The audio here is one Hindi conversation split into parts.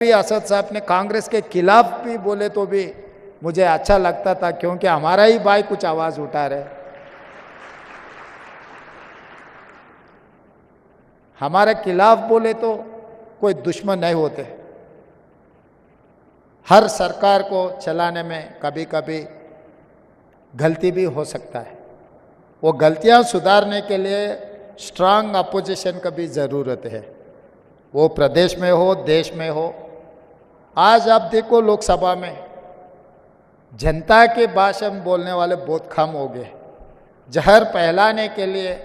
भी असद साहब ने कांग्रेस के खिलाफ भी बोले तो भी मुझे अच्छा लगता था, क्योंकि हमारा ही भाई कुछ आवाज उठा रहे। हमारे खिलाफ बोले तो कोई दुश्मन नहीं होते। हर सरकार को चलाने में कभी कभी गलती भी हो सकता है। वो गलतियां सुधारने के लिए स्ट्रांग अपोजिशन की भी ज़रूरत है, वो प्रदेश में हो, देश में हो। आज आप देखो लोकसभा में जनता के भाषण बोलने वाले बहुत कम हो गए। जहर फैलाने के लिए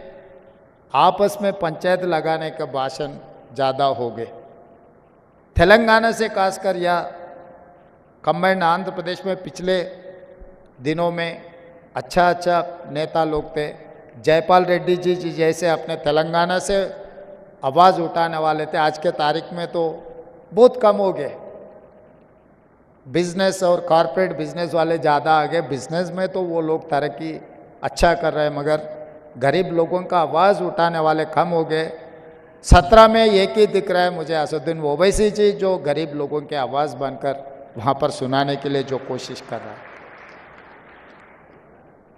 आपस में पंचायत लगाने का भाषण ज़्यादा हो गए। तेलंगाना से खासकर या कंबाइंड आंध्र प्रदेश में पिछले दिनों में अच्छा नेता लोग थे। जयपाल रेड्डी जी जैसे अपने तेलंगाना से आवाज़ उठाने वाले थे। आज के तारीख में तो बहुत कम हो गए। बिजनेस और कॉरपोरेट बिजनेस वाले ज़्यादा आ गए। बिजनेस में तो वो लोग तरक्की अच्छा कर रहे हैं, मगर गरीब लोगों का आवाज़ उठाने वाले कम हो गए। 17 में एक ही दिख रहा है मुझे, असदुद्दीन ओवैसी जी, जो गरीब लोगों की आवाज़ बनकर वहाँ पर सुनाने के लिए जो कोशिश कर रहा है।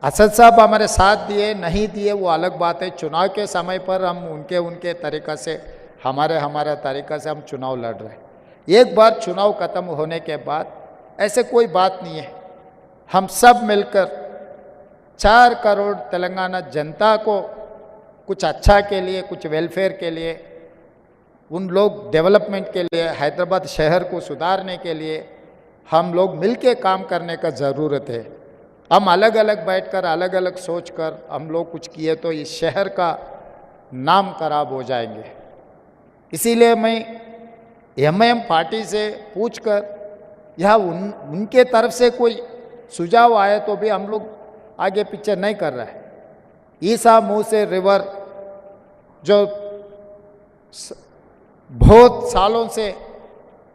असद साहब हमारे साथ दिए नहीं दिए वो अलग बात है। चुनाव के समय पर हम उनके तरीक़ा से हमारे तरीक़ा से हम चुनाव लड़ रहे हैं। एक बार चुनाव ख़त्म होने के बाद ऐसे कोई बात नहीं है। हम सब मिलकर 4 करोड़ तेलंगाना जनता को कुछ अच्छा के लिए, कुछ वेलफेयर के लिए, उन लोग डेवलपमेंट के लिए, हैदराबाद शहर को सुधारने के लिए हम लोग मिलके काम करने का ज़रूरत है। हम अलग अलग बैठकर अलग अलग सोचकर हम लोग कुछ किए तो इस शहर का नाम खराब हो जाएंगे। इसीलिए मैं एमआईएम पार्टी से पूछकर या उनके तरफ से कोई सुझाव आए तो भी हम लोग आगे पीछे नहीं कर रहे हैं। ईसा मुँह से रिवर जो बहुत सालों से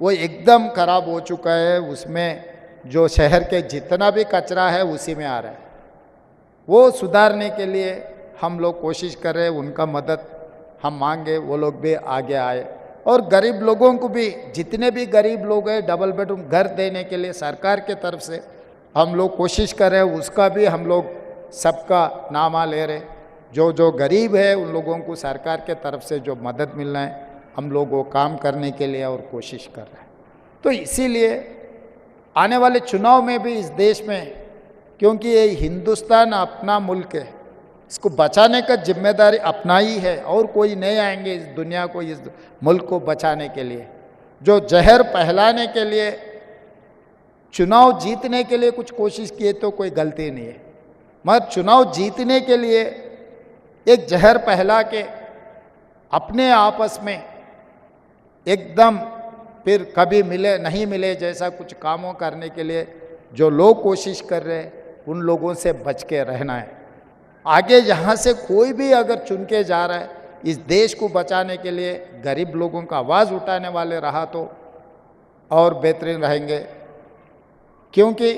वो एकदम खराब हो चुका है, उसमें जो शहर के जितना भी कचरा है उसी में आ रहा है। वो सुधारने के लिए हम लोग कोशिश कर रहे हैं। उनका मदद हम मांगे, वो लोग भी आगे आए। और गरीब लोगों को भी, जितने भी गरीब लोग हैं, डबल बेडरूम घर देने के लिए सरकार के तरफ से हम लोग कोशिश कर रहे हैं। उसका भी हम लोग सबका नामा ले रहे। जो गरीब है उन लोगों को सरकार के तरफ से जो मदद मिलना है हम लोग वो काम करने के लिए और कोशिश कर रहे हैं। तो इसीलिए आने वाले चुनाव में भी इस देश में, क्योंकि ये हिंदुस्तान अपना मुल्क है, इसको बचाने का जिम्मेदारी अपना ही है और कोई नहीं आएंगे इस दुनिया को, इस मुल्क को बचाने के लिए। जो जहर फैलाने के लिए, चुनाव जीतने के लिए कुछ कोशिश किए तो कोई गलती नहीं है, मगर चुनाव जीतने के लिए एक जहर फैला के अपने आपस में एकदम फिर कभी मिले नहीं मिले जैसा कुछ कामों करने के लिए जो लोग कोशिश कर रहे हैं, उन लोगों से बच के रहना है। आगे यहाँ से कोई भी अगर चुन के जा रहा है इस देश को बचाने के लिए, गरीब लोगों का आवाज़ उठाने वाले रहा तो और बेहतरीन रहेंगे। क्योंकि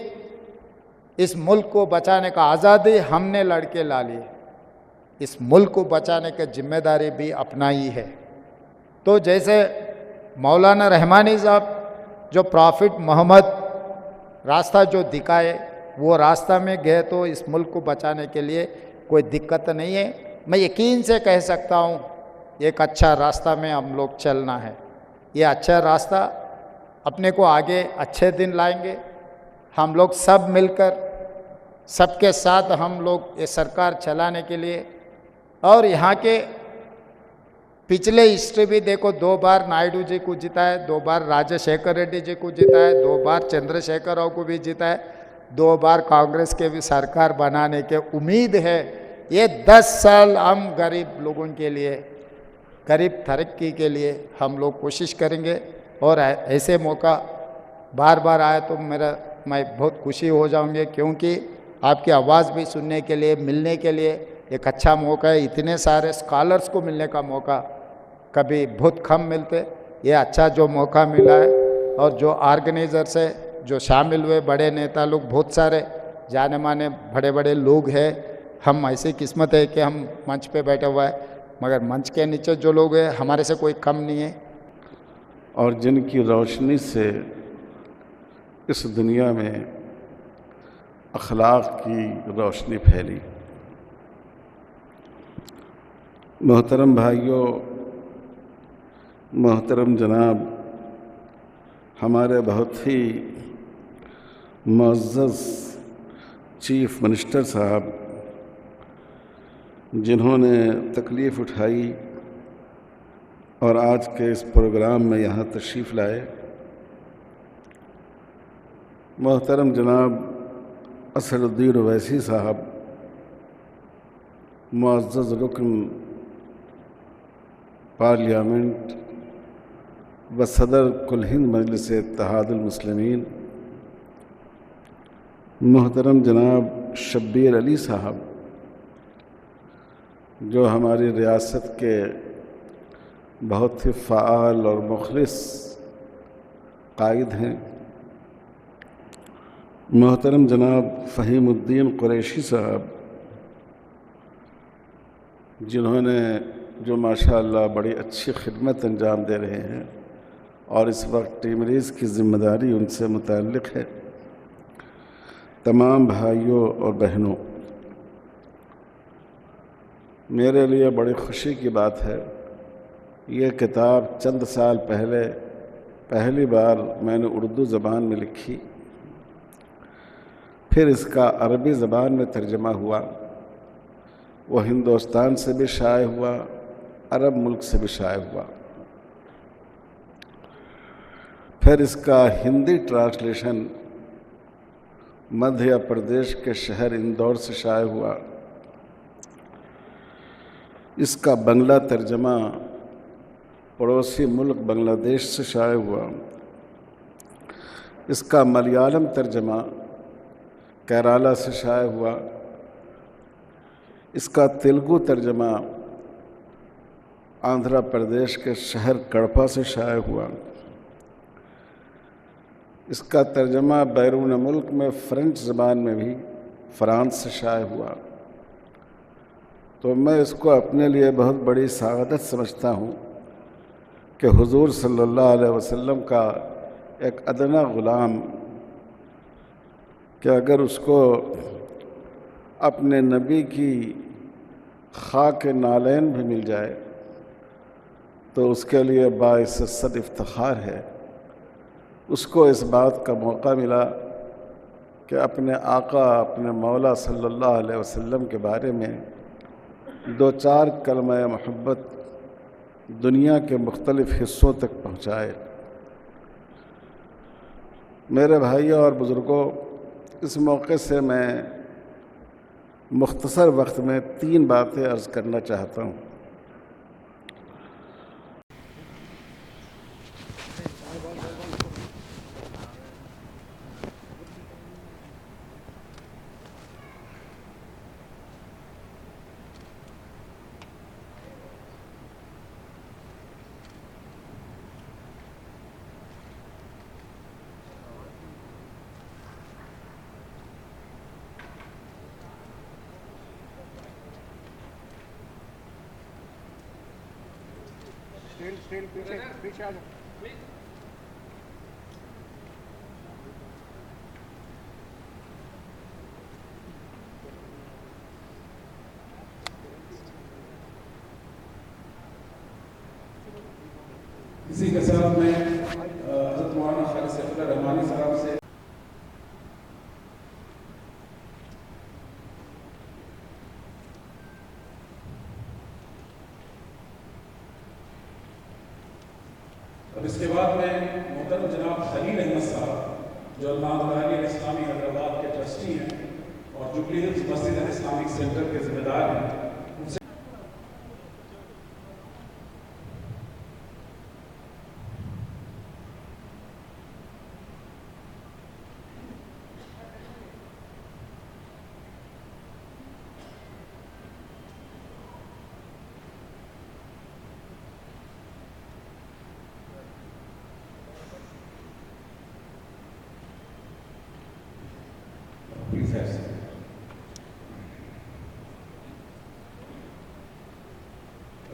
इस मुल्क को बचाने का आज़ादी हमने लड़के ला ली, इस मुल्क को बचाने की जिम्मेदारी भी अपना ही है। तो जैसे मौलाना रहमानी साहब जो प्रॉफिट मोहम्मद रास्ता जो दिखाए, वो रास्ता में गए तो इस मुल्क को बचाने के लिए कोई दिक्कत नहीं है। मैं यकीन से कह सकता हूँ एक अच्छा रास्ता में हम लोग चलना है। ये अच्छा रास्ता अपने को आगे अच्छे दिन लाएंगे। हम लोग सब मिलकर सबके साथ हम लोग ये सरकार चलाने के लिए, और यहाँ के पिछले हिस्ट्री भी देखो, 2 बार नायडू जी को जीता है, 2 बार राजशेखर रेड्डी जी को जीता है, 2 बार चंद्रशेखर राव को भी जीता है, 2 बार कांग्रेस के भी सरकार बनाने के उम्मीद है। ये 10 साल हम गरीब लोगों के लिए, गरीब तरक्की के लिए हम लोग कोशिश करेंगे। और ऐसे मौका बार बार आए तो मैं बहुत खुशी हो जाऊंगे, क्योंकि आपकी आवाज़ भी सुनने के लिए, मिलने के लिए एक अच्छा मौका है। इतने सारे स्कॉलर्स को मिलने का मौका कभी बहुत कम मिलते, ये अच्छा जो मौका मिला है। और जो ऑर्गेनाइजर से जो शामिल हुए बड़े नेता लोग, बहुत सारे जाने माने बड़े बड़े लोग हैं। हम ऐसी किस्मत है कि हम मंच पे बैठे हुए हैं, मगर मंच के नीचे जो लोग हैं हमारे से कोई कम नहीं है। और जिनकी रोशनी से इस दुनिया में अखलाक की रोशनी फैली। मोहतरम भाइयों, मोहतरम जनाब, हमारे बहुत ही मुअज़्ज़ज़ चीफ मिनिस्टर साहब जिन्होंने तकलीफ़ उठाई और आज के इस प्रोग्राम में यहाँ तशरीफ़ लाए, मोहतरम जनाब असदुद्दीन ओवैसी साहब, मुअज़्ज़ज़ रुकन पार्लियामेंट व सदर कुल हिंद मजलिस इत्तेहादुल मुस्लिमीन, मोहतरम जनाब शब्बीर अली साहब जो हमारी रियासत के बहुत ही फ़ाल और मुखलिस कायद हैं, मोहतरम जनाब फ़हीमुद्दीन कुरैशी साहब जिन्होंने जो माशाअल्लाह बड़ी अच्छी खिदमत अंजाम दे रहे हैं और इस वक्त टीमरीज़ की ज़िम्मेदारी उनसे मुताल्लिक़ है, तमाम भाइयों और बहनों, मेरे लिए बड़ी खुशी की बात है। ये किताब चंद साल पहले पहली बार मैंने उर्दू ज़बान में लिखी, फिर इसका अरबी ज़बान में तर्जमा हुआ, वो हिंदुस्तान से भी शाये हुआ, अरब मुल्क से भी शाये हुआ। फिर इसका हिंदी ट्रांसलेशन मध्य प्रदेश के शहर इंदौर से शाये हुआ। इसका बंगला तर्जमा पड़ोसी मुल्क बांग्लादेश से शाये हुआ। इसका मलयालम तर्जमा केरला से शाये हुआ। इसका तेलुगु तर्जमा आंध्र प्रदेश के शहर कड़पा से शाये हुआ। इसका तर्जमा बैरून मुल्क में फ्रेंच ज़बान में भी फ्रांस से शाये हुआ। तो मैं इसको अपने लिए बहुत बड़ी सआदत समझता हूँ कि हुजूर सल्लल्लाहु अलैहि वसल्लम का एक अदना ग़ुलाम कि अगर उसको अपने नबी की खाक नालैन भी मिल जाए तो उसके लिए बाइस सद इफ्तिखार है। उसको इस बात का मौका मिला कि अपने आका, अपने मौला सल्लल्लाहु अलैहि वसल्लम के बारे में दो चार कलमा मोहब्बत दुनिया के मुख्तलिफ़ हिस्सों तक पहुँचाए। मेरे भाइयों और बुज़ुर्गों, इस मौके से मैं मुख्तसर वक्त में 3 बातें अर्ज़ करना चाहता हूँ। पीछे आ जाओ। इसी के साथ मैं हज़रत मौलाना खालिद सैफुल्लाह रहमानी साहब से और इसके बाद में मोहतरम जनाब खलील अहमद साहब जो अल्लाह इस्लामी हैदराबाद के ट्रस्टी हैं और जुबली हिल्स मस्जिद इस्लामिक सेंटर के ज़िम्मेदार हैं, उनसे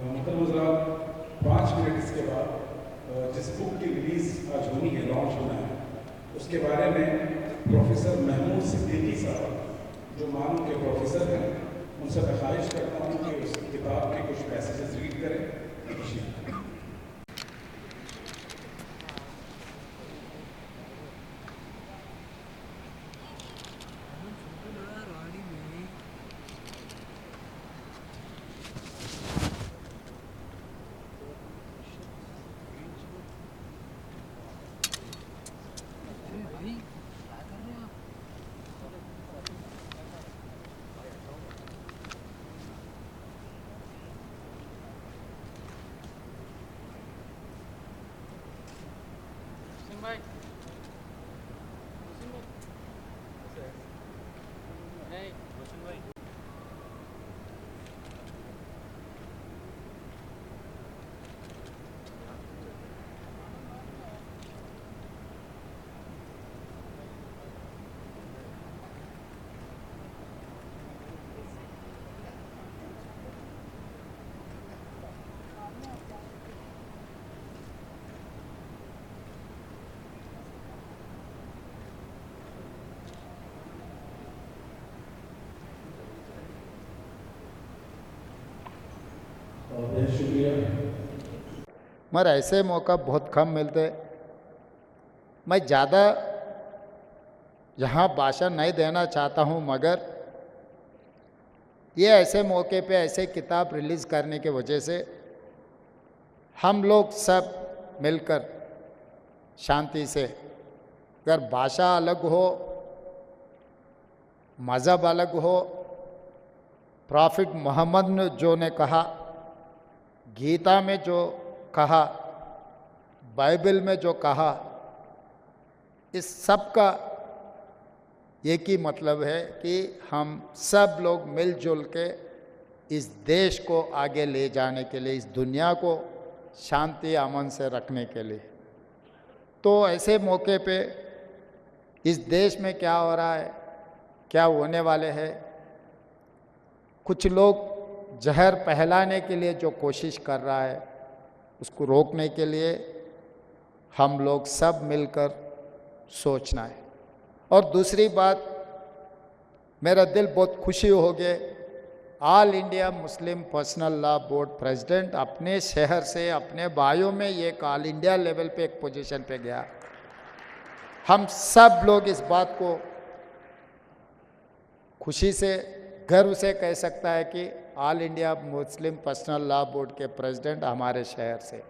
मुहतरम हज़रात, 5 मिनट इसके बाद जिस बुक की उसके बारे में प्रोफेसर महमूद सिद्दीकी साहब, जो मानू के प्रोफेसर हैं, उनसे मैं ख्वाहिश करता हूँ कि उस किताब के कुछ पैसेजेस रीड करें। बहुत शुक्रिया। मगर ऐसे मौका बहुत कम मिलते। मैं ज़्यादा यहाँ भाषण नहीं देना चाहता हूँ, मगर ये ऐसे मौके पे ऐसे किताब रिलीज़ करने की वजह से हम लोग सब मिलकर शांति से, अगर भाषा अलग हो, मज़हब अलग हो, प्रॉफिट मोहम्मद ने जो ने कहा, गीता में जो कहा, बाइबल में जो कहा, इस सब का एक ही मतलब है कि हम सब लोग मिलजुल के इस देश को आगे ले जाने के लिए, इस दुनिया को शांति अमन से रखने के लिए। तो ऐसे मौके पे इस देश में क्या हो रहा है, क्या होने वाले है, कुछ लोग जहर फैलाने के लिए जो कोशिश कर रहा है, उसको रोकने के लिए हम लोग सब मिलकर सोचना है। और दूसरी बात, मेरा दिल बहुत खुशी हो गया, all India Muslim personal law board president अपने शहर से, अपने भाइयों में एक ऑल इंडिया लेवल पे एक पोजीशन पे गया। हम सब लोग इस बात को खुशी से, गर्व से कह सकता है कि all India Muslim personal law board के प्रेसिडेंट हमारे शहर से।